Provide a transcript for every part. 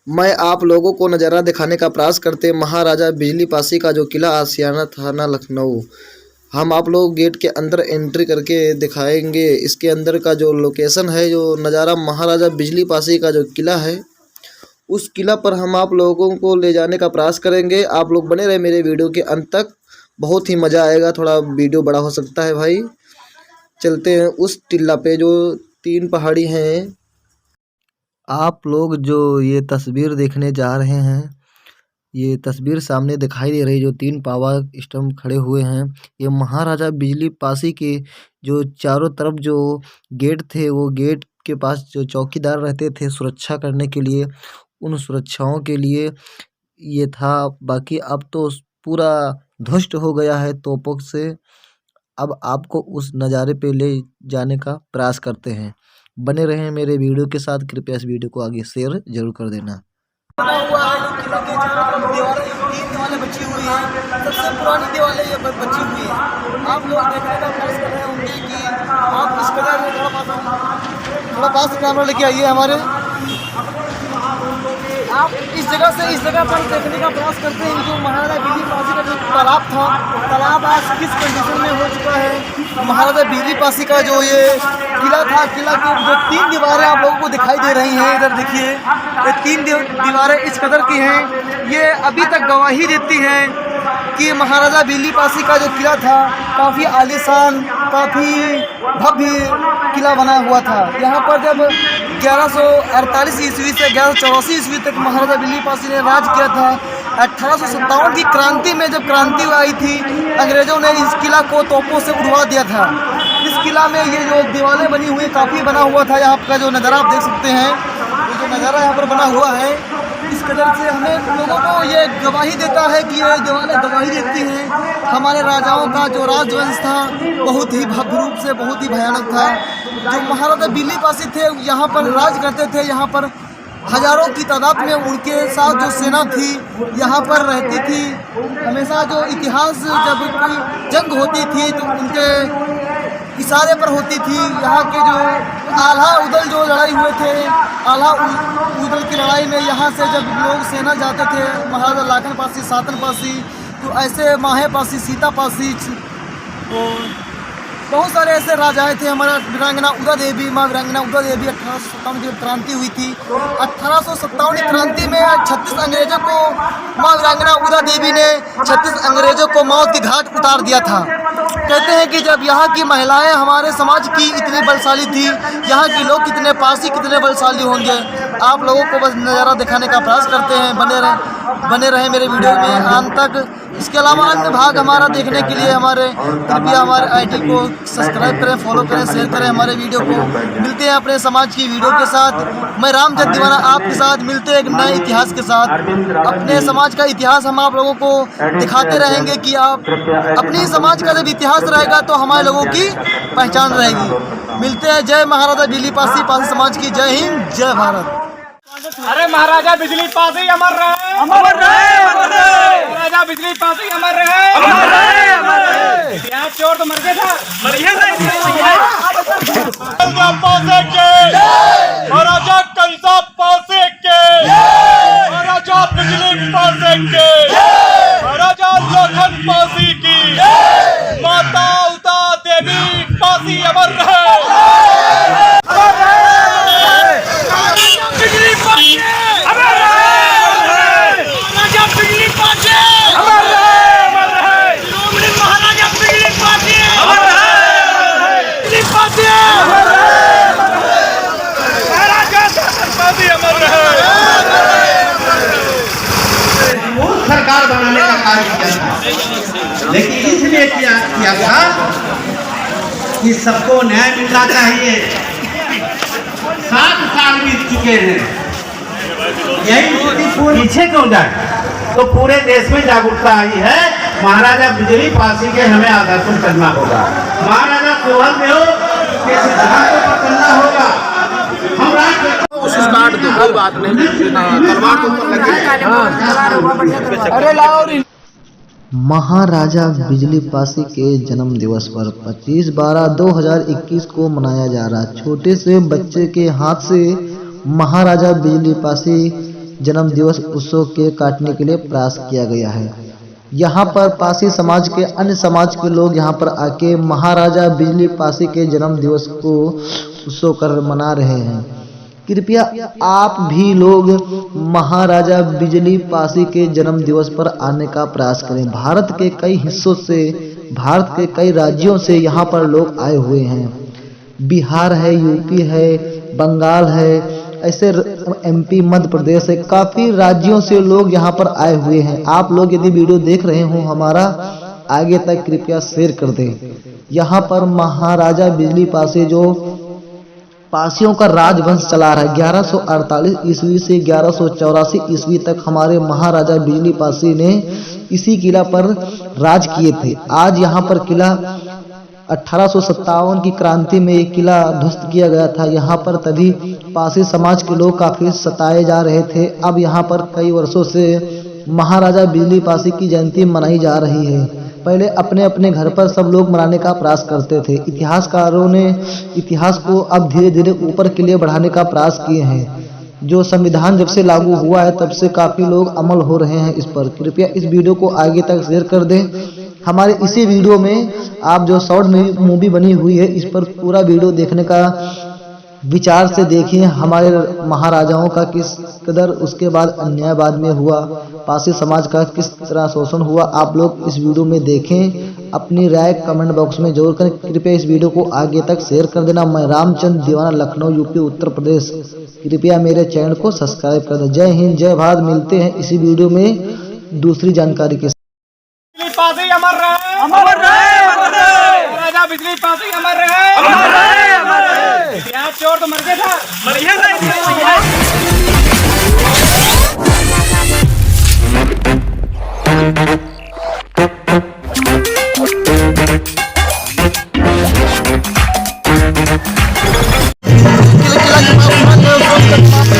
मैं आप लोगों को नज़ारा दिखाने का प्रयास करते महाराजा बिजली पासी का जो किला आशियाना थाना लखनऊ। हम आप लोग गेट के अंदर एंट्री करके दिखाएंगे। इसके अंदर का जो लोकेशन है, जो नज़ारा महाराजा बिजली पासी का जो किला है, उस किला पर हम आप लोगों को ले जाने का प्रयास करेंगे। आप लोग बने रहे मेरे वीडियो के अंत तक, बहुत ही मज़ा आएगा। थोड़ा वीडियो बड़ा हो सकता है भाई। चलते हैं उस टिल्ला पे जो 3 पहाड़ी हैं। आप लोग जो ये तस्वीर देखने जा रहे हैं, ये तस्वीर सामने दिखाई दे रही जो 3 पावर स्टंप खड़े हुए हैं, ये महाराजा बिजली पासी के जो चारों तरफ जो गेट थे, वो गेट के पास जो चौकीदार रहते थे सुरक्षा करने के लिए, उन सुरक्षाओं के लिए ये था। बाकी अब तो पूरा ध्वस्त हो गया है तोपों से। अब आपको उस नज़ारे पे ले जाने का प्रयास करते हैं। बने रहें मेरे वीडियो के साथ। कृपया इस वीडियो को आगे शेयर जरूर कर देना। बना हुआ है जो किले के चारों तरफ दीवारें 3 दीवारें बची हुई हैं। सबसे पुरानी दीवारें ये बची हुई हैं। आप लोग देखने का प्रयास कर रहे होंगे कि आप इस कदर थोड़ा पास कैमरा लेके आइए हमारे। आप इस जगह पर देखने का प्रयास करते हैं जो महाराजा बिजली पासी का जो तालाब था, तालाब आज किस कंडीशन में हो चुका है। महाराजा बिजली पासी का जो ये किला था, किला की जो 3 दीवारें आप लोगों को दिखाई दे रही हैं, इधर देखिए, ये 3 दीवारें इस कदर की हैं, ये अभी तक गवाही देती हैं कि महाराजा बिजली पासी का जो किला था काफ़ी आलीशान, काफ़ी भव्य किला बना हुआ था। यहाँ पर जब 1148 ईस्वी से 1184 ईस्वी तक महाराजा बिजली पासी ने राज किया था। 1857 की क्रांति में जब क्रांति आई थी, अंग्रेज़ों ने इस किला को तोपों से उड़वा दिया था। इस किला में ये जो दीवारें बनी हुई काफ़ी बना हुआ था। यहाँ का जो नज़ारा आप देख सकते हैं, ये जो नज़ारा यहाँ पर बना हुआ है, इस कदर से हमें लोगों को ये गवाही देता है कि ये दीवारें गवाही देती हैं हमारे राजाओं का जो राजवंश था बहुत ही भव्य रूप से, बहुत ही भयानक था। जो महाराजा बिजली पासी थे यहाँ पर राज करते थे। यहाँ पर हजारों की तादाद में उनके साथ जो सेना थी यहाँ पर रहती थी। हमेशा जो इतिहास जब कोई जंग होती थी तो उनके इशारे पर होती थी। यहाँ के जो आल्हा उदल जो लड़ाई हुए थे, आल्हा उदल की लड़ाई में यहाँ से जब लोग सेना जाते थे, महाराजा लाखन पासी, सातन पासी, तो ऐसे माहे पासी, सीता पासी, तो बहुत सारे ऐसे राजाएँ थे। हमारा वीरांगना उदा देवी, माँ वीरांगना उदा देवी 1857 की क्रांति हुई थी। 1857 की क्रांति में 36 अंग्रेजों को माँ वीरांगना उदा देवी ने 36 अंग्रेजों को मौत की घाट उतार दिया था। कहते हैं कि जब यहाँ की महिलाएं हमारे समाज की इतनी बलशाली थी, यहाँ के लोग कितने पासी, कितने बलशाली होंगे। आप लोगों को बस नज़ारा दिखाने का प्रयास करते हैं। बने रहे मेरे वीडियो में अंत तक। इसके अलावा अन्य भाग हमारा देखने के लिए कृपया हमारे आईडी को सब्सक्राइब करें, फॉलो करें, शेयर करें हमारे वीडियो को। मिलते हैं अपने समाज की वीडियो के साथ। मैं रामचंद्र दीवाना आपके साथ मिलते हैं एक नए इतिहास के साथ। अपने समाज का इतिहास हम आप लोगों को दिखाते रहेंगे कि आप अपने समाज का जब इतिहास रहेगा तो हमारे लोगों की पहचान रहेगी। मिलते हैं। जय महाराजा बिजली पासी समाज की। जय हिंद, जय भारत। अरे महाराजा बिजली पासी अमर रहे, अमर रहे, अमर रहे। महाराजा बिजली पासी अमर रहे, अमर रहे, अमर रहे। इतिहास चोर तो मर गया था, मर गया महाराजा कंसा पासे के, महाराजा बिजली पासे के, महाराजा लखन पासी की, माता उदा देवी पासी अमर रहे। सरकार बनाने का कार्य किया था, लेकिन इसलिए किया था कि सबको न्याय मिलना चाहिए। 7 साल बीत चुके हैं, यही पीछे क्यों जाए? तो पूरे देश में जागरूकता आई है। महाराजा बिजली पासी के हमें आदर्शन करना होगा। महाराजा सोहन देव के सिद्धांतों पर चलना होगा। हम कोशिश काट दो, कोई बात नहीं, तलवार तो ऊपर लगी। अरे लाओ। महाराजा बिजली पासी के जन्म दिवस पर 25/12/2021 को मनाया जा रहा छोटे से बच्चे के हाथ से महाराजा बिजली पासी जन्म दिवस उत्सव के काटने के लिए प्रयास किया गया है। यहाँ पर पासी समाज के अन्य समाज के लोग यहाँ पर आके महाराजा बिजली पासी के जन्म दिवस को उत्सव कर मना रहे हैं। कृपया आप भी लोग महाराजा बिजली पासी के जन्म दिवस पर आने का प्रयास करें। भारत के कई हिस्सों से, भारत के कई राज्यों से यहाँ पर लोग आए हुए हैं। बिहार है, यूपी है, बंगाल है, ऐसे एमपी, मध्य प्रदेश है, काफ़ी राज्यों से लोग यहाँ पर आए हुए हैं। आप लोग यदि वीडियो देख रहे हो हमारा, आगे तक कृपया शेयर कर दें। यहाँ पर महाराजा बिजली पासी जो पासियों का राजवंश चला रहा है, 1148 ईस्वी से 1184 ईस्वी तक हमारे महाराजा बिजली पासी ने इसी किला पर राज किए थे। आज यहाँ पर किला 1857 की क्रांति में एक किला ध्वस्त किया गया था। यहाँ पर तभी पासी समाज के लोग काफ़ी सताए जा रहे थे। अब यहाँ पर कई वर्षों से महाराजा बिजली पासी की जयंती मनाई जा रही है। पहले अपने अपने घर पर सब लोग मनाने का प्रयास करते थे। इतिहासकारों ने इतिहास को अब धीरे धीरे ऊपर के लिए बढ़ाने का प्रयास किए हैं। जो संविधान जब से लागू हुआ है तब से काफ़ी लोग अमल हो रहे हैं इस पर। कृपया इस वीडियो को आगे तक शेयर कर दें। हमारे इसी वीडियो में आप जो शॉर्ट मूवी बनी हुई है, इस पर पूरा वीडियो देखने का विचार से देखिए। हमारे महाराजाओं का किस कदर उसके बाद अन्यायवाद में हुआ, पासी समाज का किस तरह शोषण हुआ, आप लोग इस वीडियो में देखें। अपनी राय कमेंट बॉक्स में जरूर करें। कृपया इस वीडियो को आगे तक शेयर कर देना। मैं रामचंद्र दीवाना, लखनऊ, यूपी, उत्तर प्रदेश। कृपया मेरे चैनल को सब्सक्राइब कर दें। जय हिंद, जय भारत। मिलते हैं इसी वीडियो में दूसरी जानकारी के साथ। पासी अमर रहे, अमर रहे, अमर रहे। महाराजा बिजली पासी अमर रहे, अमर रहे, अमर रहे। इतिहास चोर तो मर गया था, मर गया था।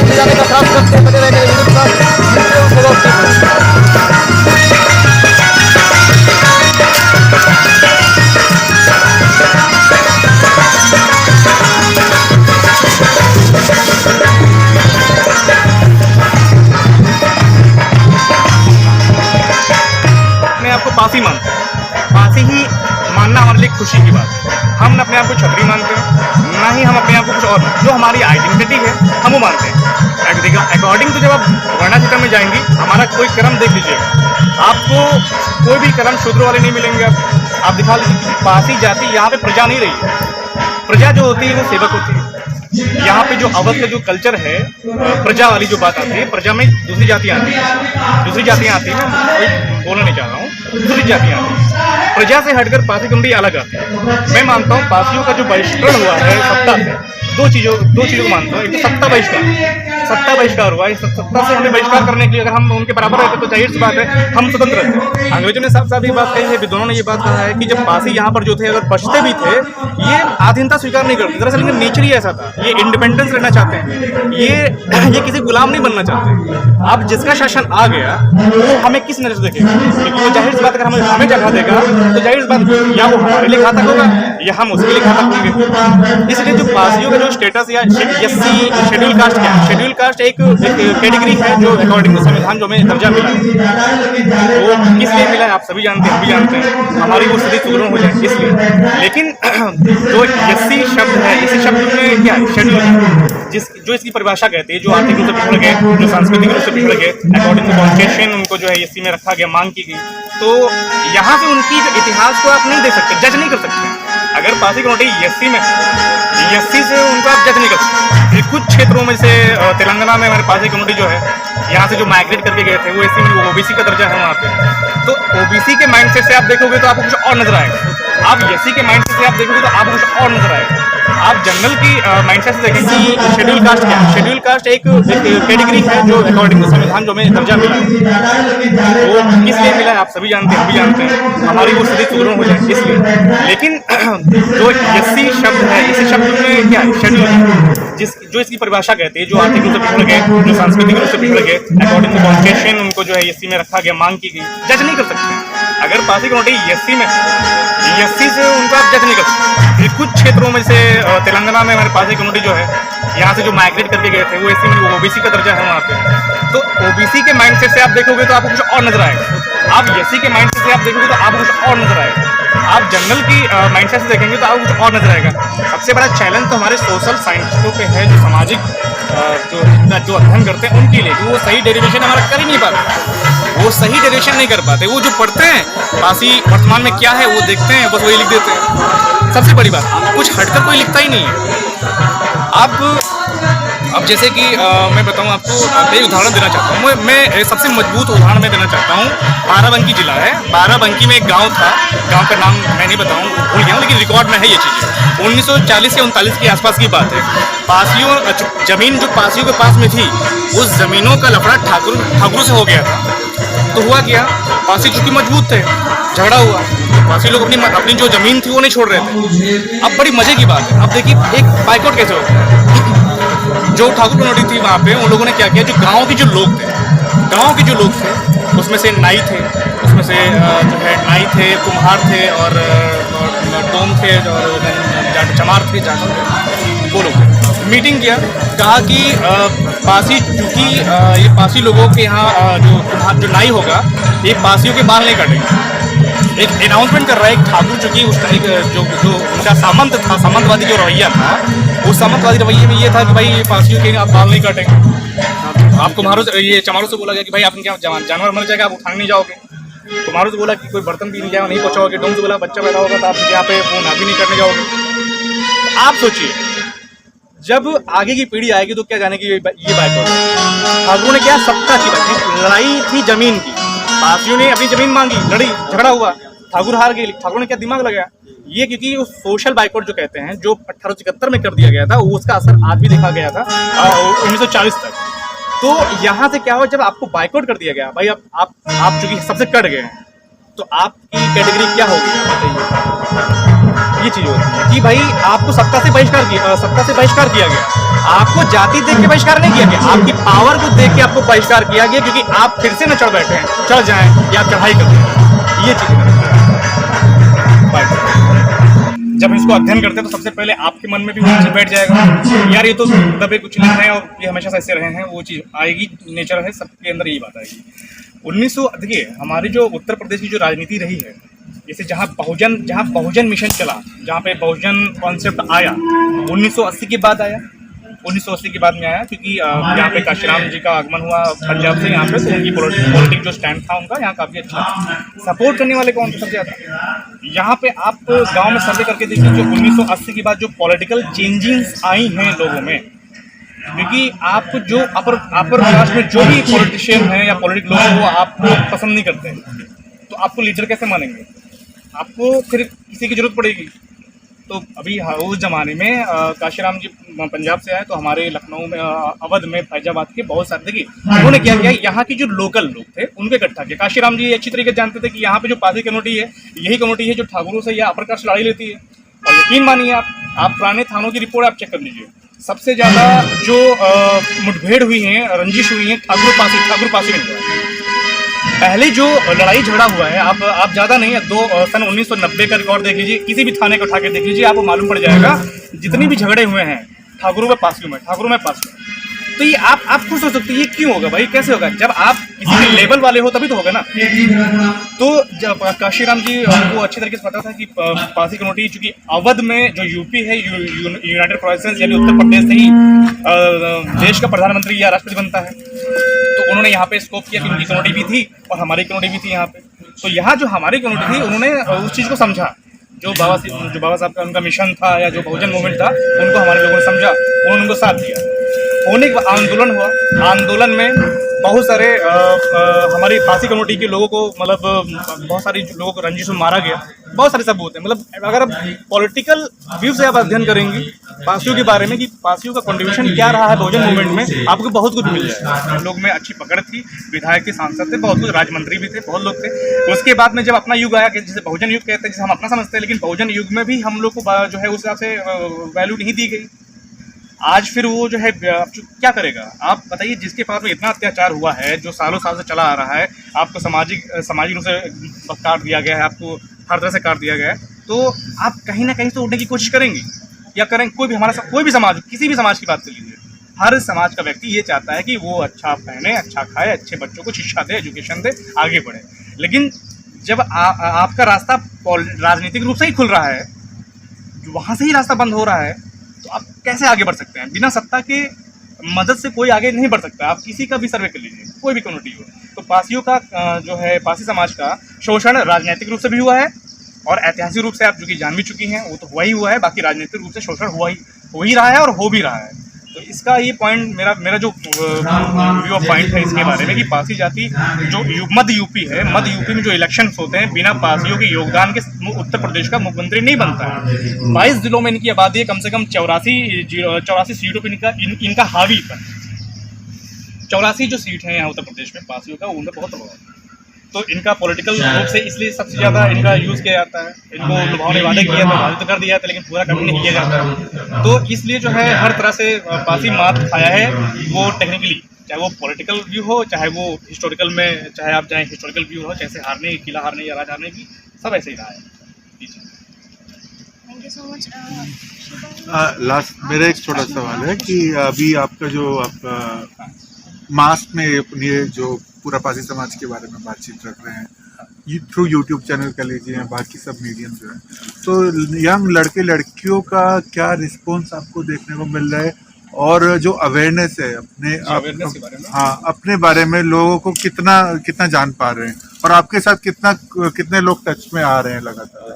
जाने का प्रयास करते बने रहेंगे। पासी मानते हैं। पासी ही मानना हमारे लिए खुशी की बात है। हम न अपने आप को छतरी मानते हैं, ना ही हम अपने आप को कुछ और। जो हमारी आइडेंटिटी है हम वो मानते हैं। अकॉर्डिंग टू जब आप वर्णाश्रम में जाएंगी, हमारा कोई कर्म देख लीजिएगा, आपको कोई भी कर्म शूद्र वाले नहीं मिलेंगे। आप दिखा लीजिए कि पासी जाति यहाँ पे प्रजा नहीं रही है। प्रजा जो होती है वो सेवक होती है। यहाँ पे जो अवध का जो कल्चर है, प्रजा वाली जो बात आती है, प्रजा में दूसरी जातियाँ आती हैं, दूसरी जातियाँ आती हैं। मैं बोलना नहीं चाह रहा हूँ, दूसरी जातियाँ आती हैं। प्रजा से हटकर पासी कम्युनिटी अलग आती है। मैं मानता हूँ पासियों का जो बहिष्करण हुआ है सत्ता से, दो चीज़ों को मानता हूँ। एक तो सत्ता बहिष्कार हुआ है। सत्ता से हमें बहिष्कार करने के लिए अगर हम उनके बराबर रहते तो जाहिर सी बात है हम स्वतंत्र रहते। अंग्रेजों ने साफ साफ ये बात कही है, विद्वानों ने ये बात कहा है कि जब पासी यहाँ पर जो थे अगर बचते भी थे, ये आधीनता स्वीकार नहीं करते। दरअसल इनका नेचर ही ऐसा था, ये इंडिपेंडेंस रहना चाहते हैं, ये किसी गुलाम नहीं बनना चाहते। अब जिसका शासन आ गया वो हमें किस नजर से देखेगा, क्योंकि वो जाहिर सी बात अगर हमें जगह देगा तो जाहिर सी बात या वो हमारे लिए घातक होगा या हम उसके लिए घातक होंगे। इसलिए जो पासियों का जो स्टेटस या एससी शेड्यूल कास्ट क्या है, शेड्यूल कास्ट एक कैटेगरी है जो अकॉर्डिंग टू संविधान जो हमें दर्जा मिला, वो किस लिए मिला है आप सभी जानते हैं, हम भी जानते हैं। हमारी वो स्थिति सुदृढ़ हो जाए इसलिए। लेकिन जो एससी शब्द है, इसी शब्द में क्या शेड्यूल जो इसकी परिभाषा कहती है, जो आर्थिक रूप से पिछड़ गए, जो सांस्कृतिक रूप से पिछड़ गए, अकॉर्डिंग टू कॉन्स्टिट्यूशन उनको जो है एससी में रखा गया, मांग की गई। तो यहाँ से उनकी इतिहास को आप नहीं देख सकते, जज नहीं कर सकते। अगर पासी कम्युनिटी एससी से उनको आप जज नहीं कर सकते। कुछ क्षेत्रों में से तेलंगाना में हमारे पासी कम्युनिटी जो है यहाँ से जो माइग्रेट करके गए थे वो एससी में, वो ओबीसी का दर्जा है वहाँ पे। तो ओबीसी के माइंडसेट से आप देखोगे तो आपको कुछ और नजर आएगा। आप एससी के माइंडसेट से आप देखोगे तो आपको कुछ और नजर आएगा। आप जनरल की माइंडसेट से देखें कि शेड्यूल कास्ट क्या है, शेड्यूल कास्ट एक कैटेगरी है जो अकॉर्डिंग टू संविधान जो हमें दर्जा मिला, वो किस लिए मिला है आप सभी जानते हैं, हम भी जानते हैं। हमारी वो स्थिति सुदृढ़ हो जाए इसलिए। लेकिन जो एससी शब्द है, इसी शब्द में क्या शेड्यूल जो इसकी परिभाषा कहती है, जो आर्थिक रूप से पिछड़ गए, जो सांस्कृतिक रूप से पिछड़ गए, अकॉर्डिंग टू कॉन्स्टिट्यूशन उनको जो है एससी में रखा गया, मांग की गई, जज नहीं कर सकते। अगर पासी कम्युनिटी एससी से उनको आप जज नहीं कर सकते। कुछ क्षेत्रों में से तेलंगाना में हमारे पासी कम्युनिटी जो है यहाँ से जो माइग्रेट करके गए थे वो एससी में ओबीसी का दर्जा है वहाँ पे। तो ओबीसी के माइंडसेट से आप देखोगे तो आपको कुछ और नजर आएगा, आप एससी के माइंडसेट से आप देखोगे तो आपको कुछ और नजर आएगा, आप जनरल की माइंडसेट से देखेंगे तो आपको कुछ और नजर आएगा। सबसे बड़ा चैलेंज तो हमारे सोशल साइंटिस्टों पे है, जो सामाजिक जो अध्ययन करते हैं उनके लिए, वो सही डेरिवेशन हमारा कर ही नहीं पाते, वो सही डेरिवेशन नहीं कर पाते। वो जो पढ़ते हैं पासी वर्तमान में क्या है वो देखते हैं, बस वही लिख देते हैं। सबसे बड़ी बात, कुछ हटकर कोई लिखता ही नहीं है। अब जैसे कि मैं बताऊं आपको, एक उदाहरण देना चाहता हूँ मैं सबसे मजबूत उदाहरण मैं देना चाहता हूँ। बाराबंकी जिला है, बाराबंकी में एक गांव था, गांव का नाम मैं नहीं बताऊँ, भूल गया हूँ, लेकिन रिकॉर्ड में है ये चीज़ें। 1940 या 39 के आसपास की बात है। पासियों जमीन जो पासियों के पास में थी, उस जमीनों का लफड़ा ठाकुरों से हो गया था। तो हुआ क्या, पासी चूंकि मजबूत थे, झगड़ा हुआ, पासी लोग अपनी जो जमीन थी वो नहीं छोड़ रहे थे। अब बड़ी मजे की बात है, अब देखिए एक बाइकआउट कैसे होता है। जो ठाकुर कम्युनिटी थी वहाँ पे, उन लोगों ने क्या किया, जो गांव के जो लोग थे उसमें से नाई थे, उसमें से जो है नाई थे, कुम्हार थे और डोम थे और चमार थे, जाटव थे, वो लोग मीटिंग किया, कहा कि पासी चूँकि ये पासी लोगों के यहाँ जो नाई होगा ये पासियों के बाल नहीं काटेंगे। एक अनाउंसमेंट कर रहा है एक ठाकुर, चूँकि उस जो उनका सामंत था, सामंतवादी जो रवैया था, उस सामंतवादी रवैये में ये था कि भाई पासियों के आप बाल नहीं काटेंगे। आपको कुम्हारों से, ये चमारों से बोला गया कि भाई आपने क्या जानवर मर जाएगा, आप उठाने नहीं जाओगे। कुम्हारों से बोला कि कोई बर्तन भी नहीं जाएगा, नहीं पहुँचाओगे। डोम से बोला बच्चा पैदा होगा तो आप यहाँ पे वो ना भी नहीं करने जाओगे। तो आप सोचिए, जब आगे की पीढ़ी आएगी तो क्या जानेगी ये बात होगी। ठाकुरों ने क्या सत्ता की बात, लड़ाई थी जमीन की, पासियों ने अपनी जमीन मांगी, लड़ी, झगड़ा हुआ, ठाकुर हार गए। ठाकुर ने क्या दिमाग लगाया, ये क्योंकि उस सोशल बाइकआउट जो कहते हैं, जो 1873 में कर दिया गया था, उसका असर आज भी देखा गया था 1940 तक। तो यहाँ से क्या हुआ, जब आपको बाइकआउट कर दिया गया, भाई आप चूंकि सबसे कट गए हैं, तो आपकी कैटेगरी क्या होगी बताइए। ये चीज होती है कि भाई आपको सत्ता से बहिष्कार किया गया, आपको जाति देख के बहिष्कार नहीं किया गया, आपकी पावर को देख के आपको बहिष्कार किया गया, क्योंकि आप फिर से न चढ़ बैठे हैं, चढ़ जाएं या चढ़ाई कर दें। ये चीज जब इसको अध्ययन करते हैं तो सबसे पहले आपके मन में भी वो चीज बैठ जाएगा, यार ये तो दबे कुचले हैं और ये हमेशा से ऐसे रहे हैं, वो चीज आएगी, नेचर है सबके अंदर, यही बात आएगी। 1900 देखिए हमारी जो उत्तर प्रदेश की जो राजनीति रही है, जैसे जहाँ बहुजन मिशन चला, जहाँ पे बहुजन कॉन्सेप्ट आया 1980 के बाद आया, 1980 के बाद में आया, क्योंकि यहाँ पे काशीराम जी का आगमन हुआ पंजाब से यहाँ पे, तो उनकी पॉलिटिक जो स्टैंड था उनका यहाँ काफ़ी अच्छा, सपोर्ट करने वाले कौन थे सबसे ज़्यादा। यहाँ पे आप गांव में सर्वे करके देखिए, जो 1980 के बाद जो पॉलिटिकल चेंजिंग्स आई हैं लोगों में, क्योंकि आपको जो अपर कास्ट में जो भी पॉलिटिशियन है या पॉलिटिक लोग हैं वो आपको पसंद नहीं करते, तो आपको लीडर कैसे मानेंगे, आपको फिर किसी की जरूरत पड़ेगी। तो अभी उस जमाने में काशीराम जी पंजाब से आए, तो हमारे लखनऊ में, अवध में, फैजाबाद के बहुत सारे, देखिए उन्होंने क्या किया, यहाँ के जो लोकल लोग थे उनको इकट्ठा किया। काशीराम जी अच्छी तरीके से जानते थे कि यहाँ पे जो पासी कम्युनिटी है, यही कम्युनिटी है जो ठाकुरों से या अपर कास्ट लड़ाई लेती है। और यकीन मानिए आप पुराने थानों की रिपोर्ट आप चेक कर लीजिए, सबसे ज़्यादा जो मुठभेड़ हुई है, रंजिश हुई है, ठाकुर पासी में हुआ है। पहले जो लड़ाई झगड़ा हुआ है, आप ज़्यादा नहीं है, सन 1990 का रिकॉर्ड देख लीजिए, किसी भी थाने को उठा के देख लीजिए, आपको मालूम पड़ जाएगा जितनी भी झगड़े हुए हैं ठाकुरों में पासियों में। तो ये आप खुद सोच सकते हैं ये क्यों होगा भाई, कैसे होगा, जब आप किसी भी लेवल वाले हो तभी तो होगा ना। तो जब काशीराम जी को अच्छी तरीके से पता था कि पासी कम्युनिटी चूंकि अवध में जो यूपी है, यूनाइटेड प्रोविंसेस यानी उत्तर प्रदेश से ही देश का प्रधानमंत्री या राष्ट्रपति बनता है, तो उन्होंने यहाँ पे स्कोप किया कि उनकी कम्युनिटी भी थी और हमारी कम्युनिटी भी थी यहाँ पे। तो यहाँ जो हमारी कम्युनिटी थी उन्होंने उस चीज़ को समझा, जो बाबा साहब का उनका मिशन था या जो बहुजन मूवमेंट था, उनको हमारे लोगों ने समझा, उन्होंने उनको साथ दिया। होने के आंदोलन हुआ, आंदोलन में बहुत सारे हमारी पासी कम्युनिटी के लोगों को, मतलब बहुत सारे लोगों को रंजिश में मारा गया, बहुत सारे सब होते हैं। मतलब अगर आप पॉलिटिकल व्यू से आप अध्ययन करेंगे पासियों के बारे में कि पासियों का कंट्रीब्यूशन क्या रहा है बहुजन मूवमेंट में, आपको बहुत कुछ मिल जाएगा। लोग में अच्छी पकड़ थी, विधायक के सांसद थे, बहुत कुछ राजमंत्री भी थे, बहुत लोग थे। उसके बाद में जब अपना युग आया, कि जिसे बहुजन युग कहते हैं, जिसे हम अपना समझते हैं, लेकिन बहुजन युग में भी हम लोग को जो है उस हिसाब से वैल्यू नहीं दी गई। आज फिर वो जो है क्या करेगा आप बताइए, जिसके पास में इतना अत्याचार हुआ है, जो सालों साल से चला आ रहा है, आपको सामाजिक रूप से काट दिया गया है, आपको हर तरह से काट दिया गया है, तो आप कहीं ना कहीं से उठने की कोशिश करेंगे या करें, कोई भी हमारा कोई भी समाज, किसी भी समाज की बात कर लीजिए, हर समाज का व्यक्ति ये चाहता है कि वो अच्छा पहने, अच्छा खाए, अच्छे बच्चों को शिक्षा दे, एजुकेशन दे, आगे बढ़े। लेकिन जब आपका रास्ता राजनीतिक रूप से ही खुल रहा है, वहाँ से ही रास्ता बंद हो रहा है, तो आप कैसे आगे बढ़ सकते हैं? बिना सत्ता के मदद से कोई आगे नहीं बढ़ सकता। आप किसी का भी सर्वे कर लीजिए, कोई भी कम्युनिटी हो। तो पासियों का जो है, पासी समाज का शोषण राजनीतिक रूप से भी हुआ है और ऐतिहासिक रूप से आप जो कि जान भी चुकी हैं, वो तो हुआ ही हुआ है। बाकी राजनीतिक रूप से शोषण हो ही रहा है और हो भी रहा है। तो इसका ये पॉइंट, मेरा जो व्यू ऑफ पॉइंट है इसके बारे में, कि पासी जाति जो मध्य यूपी है, मध्य यूपी में जो इलेक्शंस होते हैं, बिना पासियों के योगदान के उत्तर प्रदेश का मुख्यमंत्री नहीं बनता है। 22 जिलों में इनकी आबादी है, कम से कम 84 सीटों पर इनका हावी पर 84 जो सीट है यहाँ उत्तर प्रदेश में पासियों का, उनमें बहुत प्रभाव है। तो इनका पॉलिटिकल रूप से इसलिए सबसे ज़्यादा इनका यूज़ किया जाता है। इनको लुभावने वादे किया तो वादे तो कर दिया था, लेकिन पूरा कभी नहीं किया जाता। तो इसलिए जो है हर तरह से पासी मात खाया है, वो टेक्निकली, चाहे वो पॉलिटिकल व्यू हो, चाहे वो हिस्टोरिकल में, चाहे आप चाहे हिस्टोरिकल व्यू हो, जैसे हारने, किला हारने या राज हारने की, सब ऐसे ही रहा है। Thank you so much. Last मेरा एक छोटा सवाल है कि अभी आपका जो आपका मास में अपनी जो पूरा पासी समाज के बारे में बातचीत रख रहे हैं थ्रू यूट्यूब चैनल कर लीजिए या बाकी सब मीडियम जो है, तो यंग लड़के लड़कियों का क्या रिस्पॉन्स आपको देखने को मिल रहा है, और जो अवेयरनेस है अपने बारे में लोगों को कितना जान पा रहे हैं, और आपके साथ कितने लोग टच में आ रहे हैं लगातार?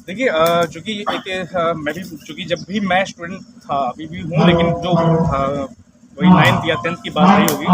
देखिए, चूँकि मैं भी, चूँकि जब भी मैं स्टूडेंट था, अभी भी हूँ, लेकिन जो वही 9th या 10th की बात नहीं होगी,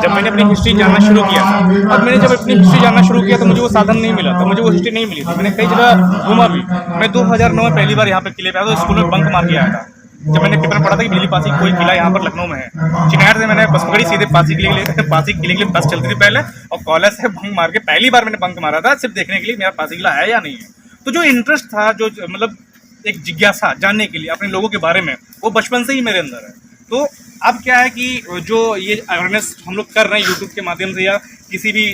जब मैंने अपनी हिस्ट्री जानना शुरू किया था। अब मैंने जब अपनी हिस्ट्री जानना शुरू किया तो मुझे वो साधन नहीं मिला था, मुझे वो हिस्ट्री नहीं मिली थी। मैंने कई जगह घूमा भी। मैं 2009 में पहली बार यहाँ पे किले पे आया, तो स्कूल में बंक मार के आया था। जब मैंने पेपर पढ़ा था कि बिजली पासी कोई किला यहाँ पर लखनऊ में है, चिनार से मैंने बस पकड़ी, सीधे पासी किले के लिए बस चलती थी पहले, और कॉलेज से बंक मार के पहली बार मैंने बंक मारा था, सिर्फ देखने के लिए मेरा पासी किला है या नहीं है। तो जो इंटरेस्ट था, जो मतलब एक जिज्ञासा जानने के लिए अपने लोगों के बारे में, वो बचपन से ही मेरे अंदर है। तो अब क्या है कि जो ये अवेयरनेस हम लोग कर रहे हैं यूट्यूब के माध्यम से या किसी भी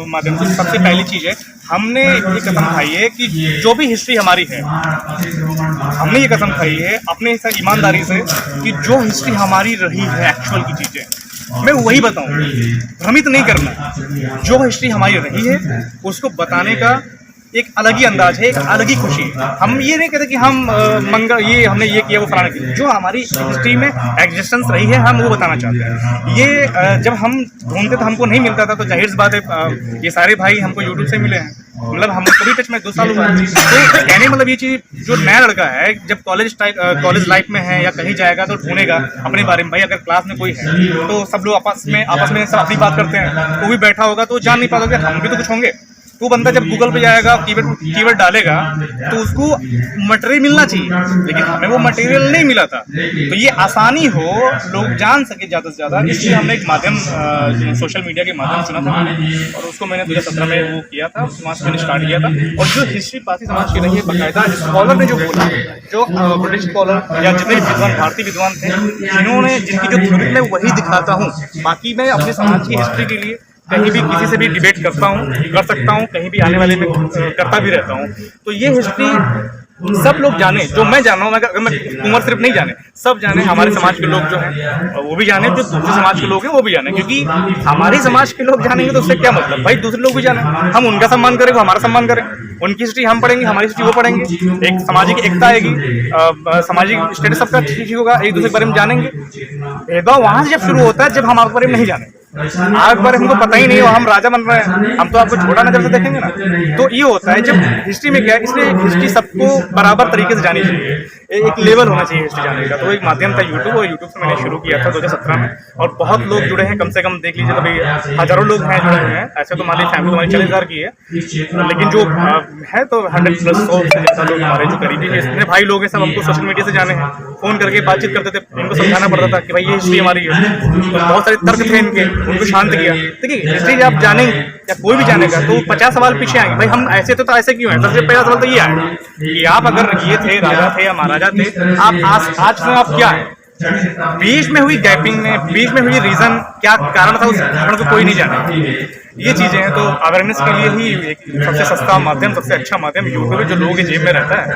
माध्यम से, सबसे पहली चीज़ है हमने ये कसम खाई है कि जो भी हिस्ट्री हमारी है, हमने ये कसम खाई है अपने ईमानदारी से कि जो हिस्ट्री हमारी रही है, एक्चुअल की चीज़ें मैं वही बताऊँ, भ्रमित नहीं करना। जो हिस्ट्री हमारी रही है उसको बताने का एक अलग ही अंदाज है, एक अलग ही खुशी है। हम ये नहीं कहते कि हम हमने ये किया, वो फलाना किया। जो हमारी हिस्ट्री में एग्जिस्टेंस रही है, हम वो बताना चाहते हैं। ये जब हम ढूंढते थे हमको नहीं मिलता था, तो जाहिर सी बात है ये सारे भाई हमको यूट्यूब से मिले हैं। मतलब हम कभी टच में 2 साल हुआ। तो कहने मतलब ये चीज़, जो नया लड़का है जब कॉलेज लाइफ में है या कहीं जाएगा तो ढूंढेगा अपने बारे में। भाई अगर क्लास में कोई है तो सब लोग आपस में सब अपनी बात करते हैं, वो भी बैठा होगा तो जान नहीं पाता कि हम भी तो कुछ होंगे। तो बंदा जब गूगल पे जाएगा, कीवर्ड डालेगा, तो उसको मटेरियल मिलना चाहिए, लेकिन हमें वो मटेरियल नहीं मिला था। तो ये आसानी हो, लोग जान सके ज़्यादा से ज़्यादा, इसलिए हमने एक माध्यम सोशल मीडिया के माध्यम चुना था मैंने, और उसको मैंने 2017 में वो किया था, वहाँ से मैंने स्टार्ट किया था। और जो हिस्ट्री पासी समाज की रही है, बाकायदा स्कॉलर ने जो बोला, जो ब्रिटिश स्कॉलर या जितने विद्वान, भारतीय विद्वान थे, जिनकी जो थ्योरी मैं वही दिखाता हूँ। बाकी मैं अपने समाज की हिस्ट्री के लिए कहीं भी किसी से भी डिबेट कर सकता हूँ, कहीं भी आने वाले में करता भी रहता हूँ। तो ये हिस्ट्री सब लोग जाने, जो मैं जान रहा हूँ, मैं उम्र सिर्फ नहीं जाने, सब जाने, हमारे समाज के लोग जो हैं वो भी जाने, जो दूसरे समाज के लोग हैं वो भी जाने। क्योंकि हमारे समाज के लोग जानेंगे तो उससे क्या मतलब, भाई दूसरे लोग भी जाने, हम उनका सम्मान करें, वो हमारा सम्मान करें, उनकी हिस्ट्री हम पढ़ेंगे, हमारी हिस्ट्री वो पढ़ेंगे, एक सामाजिक एकता आएगी, सामाजिक स्टेटस सबका ठीक होगा, एक दूसरे के बारे में जानेंगे। भेदभाव वहाँ से जब शुरू होता है जब हम आपके बारे में नहीं जाने, आप बारे हमको पता ही नहीं हो, हम राजा बन रहे हैं, हम तो आपको छोटा नजर से देखेंगे ना। तो ये होता है जब हिस्ट्री में क्या है, इसलिए हिस्ट्री सबको बराबर तरीके से जानी चाहिए, एक लेवल होना चाहिए हिस्ट्री जाने का। तो एक माध्यम था यूट्यूब, और यूट्यूब से मैंने शुरू किया था 2017 में, और बहुत लोग जुड़े हैं, कम से कम देख लीजिए तो भाई हजारों लोग हैं जुड़े हुए हैं। ऐसे तो हमारी फैमिली तुम्हारी 40,000 की है, लेकिन जो है तो 100+ 100 से ज़्यादा लोग हमारे जो करीबी है, इतने भाई लोग हैं, सब हमको सोशल मीडिया से जाने हैं, फ़ोन करके बातचीत करते थे, इनको समझाना पड़ता था कि भाई ये हिस्ट्री हमारी है। तो बहुत सारे तर्क थे इनके, उनको शांत किया। देखिए हिस्ट्री आप जानेंगे या कोई भी जानेगा तो 50 सवाल पीछे आएंगे, भाई हम ऐसे तो ऐसे क्यों है। सबसे पहला सवाल तो ये आएगा कि आप अगर ये थे, राजा थे या महाराजा थे, आप आज में आप क्या है, बीच में हुई गैपिंग में, बीच में हुई रीजन क्या कारण था उस घटना को कोई नहीं जाना। ये चीजें हैं, तो अवेयरनेस के लिए ही एक सबसे सस्ता माध्यम, सबसे अच्छा माध्यम यूट्यूब है, जो लोगों के जेब में रहता है।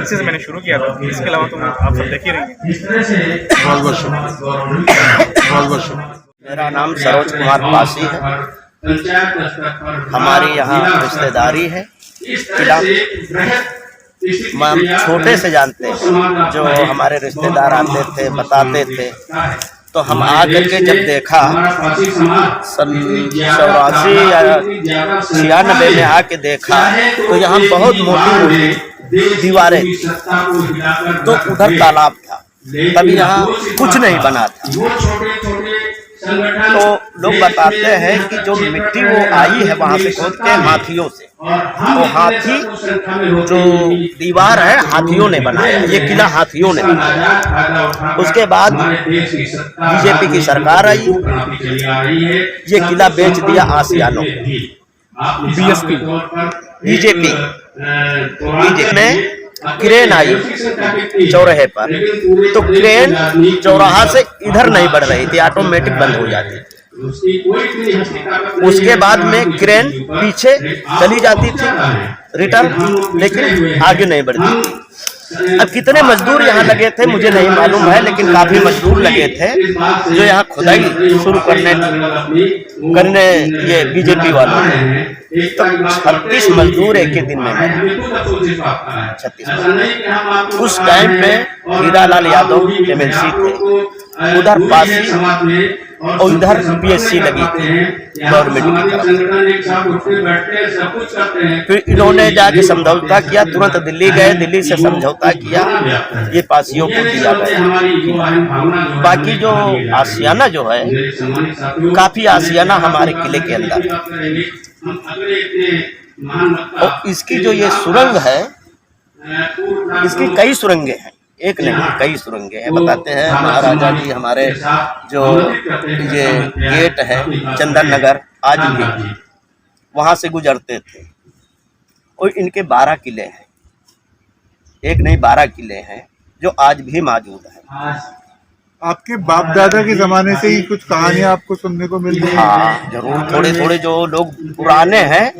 इसी से मैंने शुरू किया था। इसके अलावा तो आप सब देख ही रहे हैं। बहुत बहुत शुक्रिया, बहुत बहुत शुक्रिया। मेरा नाम सरोज कुमार पासी है। हमारी यहाँ रिश्तेदारी है किला। हम छोटे से जानते हैं, जो हमारे रिश्तेदार आते थे बताते थे, तो हम आकर के जब देखा सन 84 या 96 में आके देखा, तो यहाँ बहुत मोटी मोटी दीवारें थी, तो उधर तालाब था, तभी यहाँ कुछ नहीं बना था। तो लोग बताते हैं कि जो मिट्टी वो आई है वहाँ से खोद के हाथियों से, तो हाथी जो दीवार है हाथियों ने बनाया, ये किला हाथियों ने बनाया। उसके बाद बीजेपी की सरकार आई, ये किला बेच दिया आसियानों को। बीजेपी में क्रेन आई चौराहे पर, तो क्रेन चौराहा से इधर नहीं बढ़ रही थी, ऑटोमेटिक बंद हो जाती थी। उसके बाद में क्रेन पीछे चली जाती थी रिटर्न, लेकिन आगे नहीं बढ़ती थी। अब कितने मजदूर यहाँ लगे थे मुझे नहीं मालूम है, लेकिन काफी मजदूर लगे थे जो यहाँ खुदाई शुरू करने ये बीजेपी वालों ने। तो 36 मजदूर एक ही दिन में मरे, 36। उस टाइम पे हीरालाल यादव MLC थे, उधर पासी और इधर PSC लगी थी गवर्नमेंट की तरफ। फिर इन्होंने जाके समझौता किया, तुरंत दिल्ली गए, दिल्ली से समझौता किया, ये पासियों को दिया गया। बाकी जो आसियाना जो है, काफी आसियाना हमारे किले के अंदर, और इसकी जो ये सुरंग है, इसकी कई सुरंगें हैं, एक नहीं कई सुरंगें हैं। बताते हैं महाराजा जी हमारे जो ये गेट है चंदन नगर, आज भी वहाँ से गुजरते थे, और इनके 12 किले हैं, एक नहीं 12 किले हैं जो आज भी मौजूद है। आपके बाप दादा के जमाने से ही कुछ कहानियां आपको सुनने को मिल रही है? हाँ जरूर, थोड़े थोड़े जो लोग पुराने हैं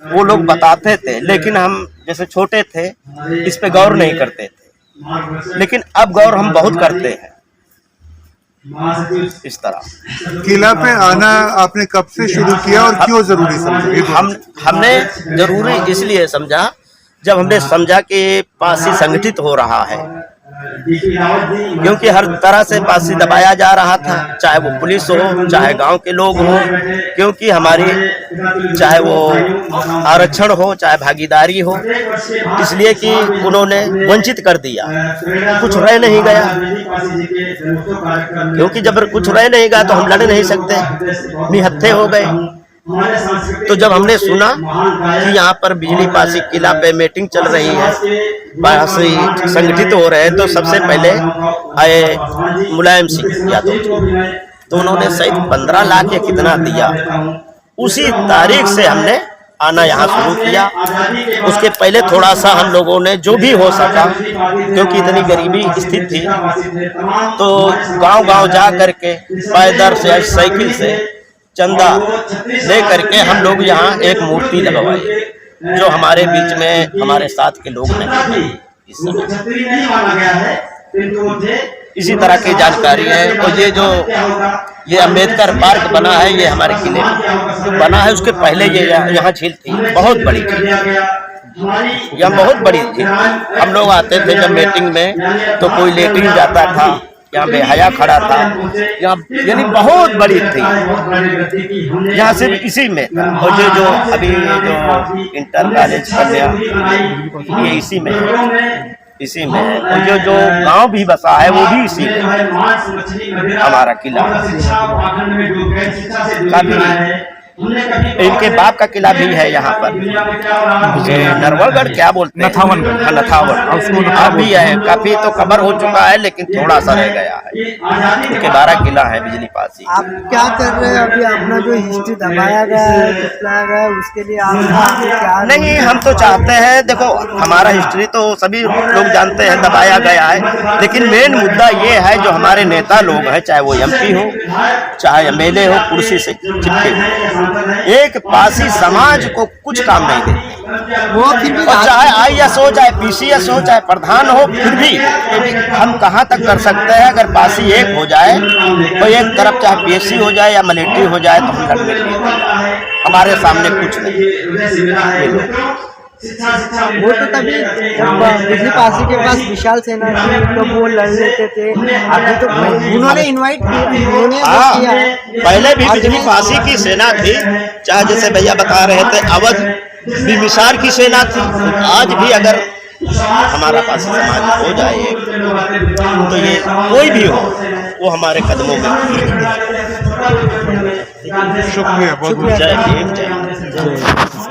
वो लोग बताते थे, लेकिन हम जैसे छोटे थे इस पे गौर नहीं करते थे, लेकिन अब गौर हम बहुत करते हैं। इस तरह किला पे आना आपने कब से शुरू किया और क्यों जरूरी समझा? हमने जरूरी इसलिए समझा जब हमने समझा कि पासी संगठित हो रहा है, क्योंकि हर तरह से पासी दबाया जा रहा था, चाहे वो पुलिस हो, चाहे गांव के लोग हो, क्योंकि हमारी चाहे वो आरक्षण हो, चाहे भागीदारी हो, इसलिए कि उन्होंने वंचित कर दिया, कुछ रह नहीं गया। क्योंकि जब कुछ रह नहीं गया तो हम लड़ नहीं सकते, निहत्थे हो गए। तो जब हमने सुना कि यहाँ पर बिजली पासी किला पे मीटिंग चल रही है, पासी संगठित हो रहे हैं, तो सबसे पहले आए मुलायम सिंह यादव, तो उन्होंने शायद 15 लाख या कितना दिया। उसी तारीख से हमने आना यहाँ शुरू किया। उसके पहले थोड़ा सा हम लोगों ने जो भी हो सका, क्योंकि इतनी गरीबी स्थिति थी, तो गांव-गांव जा करके पैदल से साइकिल से चंदा ले करके हम लोग यहाँ एक मूर्ति लगवाई, जो हमारे बीच में हमारे साथ के लोग नहीं इस समय। इसी तरह की जानकारी है। और ये अम्बेडकर पार्क बना है, ये हमारे किले में जो बना है, उसके पहले ये यहाँ झील थी, बहुत बड़ी झील, यहाँ बहुत बड़ी झील। हम लोग आते थे जब मीटिंग में, तो कोई लेटरिन जाता था, यहाँ बेहया खड़ा था, यहाँ यानी बहुत बड़ी थी, यहाँ सिर्फ इसी में था। और ये जो अभी जो इंटर कॉलेज कन्या, ये इसी में है, इसी में है। और जो गांव भी बसा है वो भी इसी में। हमारा किला काफी इनके बाप का किला भी है यहाँ पर, ये नरवलगढ़ क्या बोलते हैं, नथावनगढ़। हाँ, नथावन अभी है, काफी तो कवर हो चुका है लेकिन थोड़ा सा रह गया है। इनके 12 किला है बिजली पासी। आप क्या कर रहे हैं अभी? अपना जो हिस्ट्री दबाया गया है, कुचलाया गया है, उसके लिए आपका क्या? नहीं, हम तो चाहते हैं, देखो हमारा हिस्ट्री तो सभी लोग जानते हैं दबाया गया है, लेकिन मेन मुद्दा ये है जो हमारे नेता लोग हैं, चाहे वो MP हो चाहे MLA हो, कुर्सी से चिपके हुए, एक पासी समाज को कुछ काम नहीं देते। वो फिर भी और चाहे IAS हो चाहे PCS हो चाहे प्रधान हो, फिर भी हम कहाँ तक कर सकते हैं? अगर पासी एक हो जाए तो एक तरफ चाहे PSC हो जाए या मिलिट्री हो जाए तो हम लड़ने के लिए, हमारे सामने कुछ नहीं। वो तो तभी जब बिजली पासी के पास विशाल सेना थी तो वो लड़ लेते थे, अभी तो उन्होंने इनवाइट किया, उन्होंने हाँ, किया है। पहले भी बिजली पासी की सेना थी, चाहे जैसे भैया बता रहे थे अवध बिमिसार की सेना थी, आज भी अगर हमारा पासी समाज हो जाए तो ये कोई भी हो वो हमारे कदमों में। शुक्रिया, बहुत बहुत जय भीम, जय हिंद।